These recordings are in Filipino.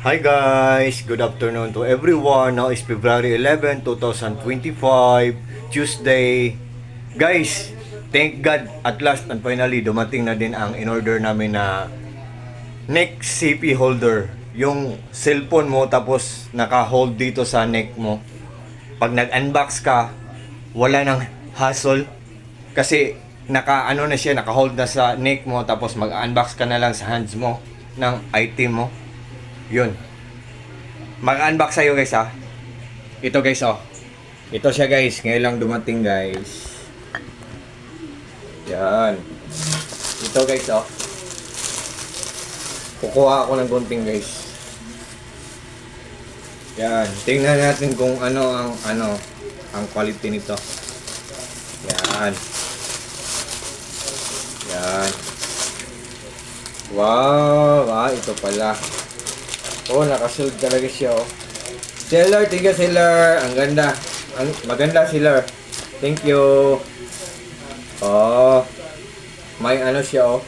Hi guys, good afternoon to everyone. Now is February 11, 2025, Tuesday. Guys, thank God at last and finally dumating na din ang in-order namin na neck CP holder. Yung cellphone mo tapos naka-hold dito sa neck mo. Pag nag-unbox ka, wala nang hassle kasi naka-ano na siya, naka-hold na sa neck mo tapos mag-unbox ka na lang sa hands mo ng item mo. Yun. Mag-unbox sa'yo guys ha. Ito guys oh. Ito siya guys. Ngayon lang dumating guys. Yan. Ito guys oh. Kukuha ako ng gunting guys. Yan. Tingnan natin kung ano ang quality nito. Yan. Yan. Wow. Ito pala. Oh, nakasold talaga siya, oh. Seller, thank you, seller. Ang ganda. Maganda, seller. Thank you. Oh. May ano siya, oh.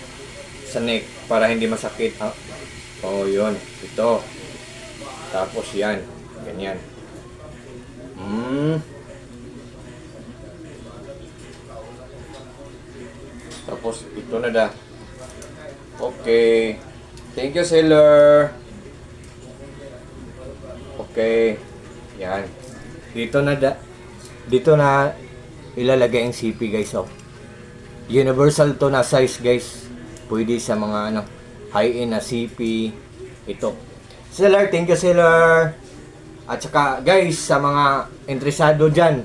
Sa neck, para hindi masakit. Ah. Oh, yun. Ito. Tapos yan. Ganyan. Tapos, ito na da. Okay. Thank you, seller. Okay. Yan. Dito na ilalagay ang CP guys oh. Universal to na size guys. Pwede sa mga high-end na CP ito. Seller, thank you seller. At saka guys sa mga interesado diyan.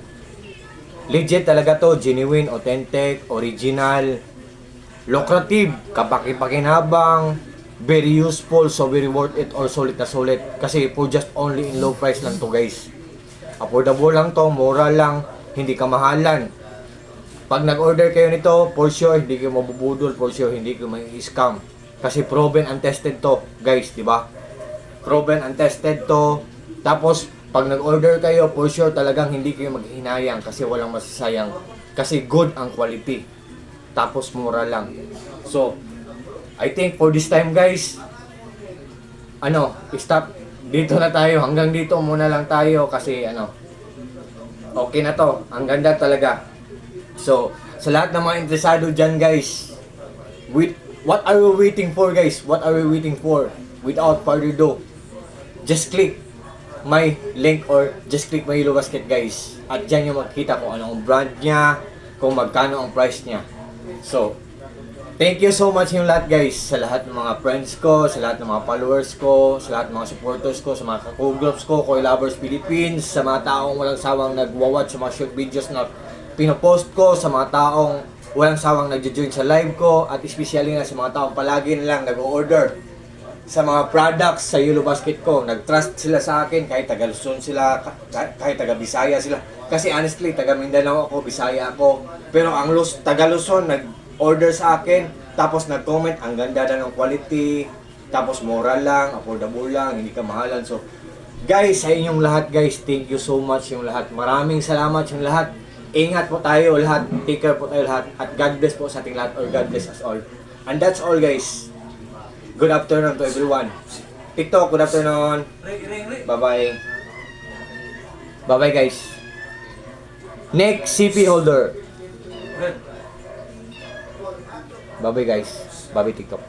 Legit talaga to, genuine, authentic, original, lucrative, kapaki-pakinabang. Very useful, so very worth it or sulit na sulit. Kasi for just only in low price lang to guys. Affordable lang to, mura lang, hindi kamahalan. Pag nag-order kayo nito, for sure hindi kayo mabubudol, for sure hindi kayo mai-scam. Kasi proven and tested to guys, di ba? Proven and tested to. Tapos pag nag-order kayo, for sure talagang hindi kayo maghihinayang kasi walang masasayang. Kasi good ang quality. Tapos mura lang. So, I think for this time guys, stop dito na tayo. Hanggang dito muna lang tayo kasi okay na to. Ang ganda talaga. So, sa lahat ng mga interesado dyan guys, what are we waiting for guys? What are we waiting for? Without further ado, just click my link or just click my Yellow Basket guys. At dyan yung makikita kung ano ang brand niya, kung magkano ang price niya. So, thank you so much yung lahat guys, sa lahat ng mga friends ko, sa lahat ng mga followers ko, sa lahat ng mga supporters ko, sa mga ka-co-groups ko, Koi Lovers Philippines, sa mga taong walang sawang nagwa-watch sa mga short videos na pinopost ko, sa mga taong walang sawang nagjo-join sa live ko, at especially na sa mga taong palagi nilang nag-order sa mga products sa Yellow Basket ko. Nag-trust sila sa akin kahit taga Luzon sila, kahit taga Bisaya sila. Kasi honestly, taga Mindanao ako, Bisaya ako. Pero ang taga Luzon nag-order sa akin, tapos nag-comment, ang ganda na ng quality, tapos mura lang, affordable lang, hindi ka mahalan. So, guys, sa inyong lahat guys, thank you so much yung lahat. Maraming salamat yung lahat. Ingat po tayo lahat, take care po tayo lahat, at God bless po sa ating lahat, or God bless us all. And that's all guys. Good afternoon to everyone. TikTok, good afternoon. Bye-bye. Bye-bye guys. Next CP holder. Bye-bye guys. Bye-bye TikTok.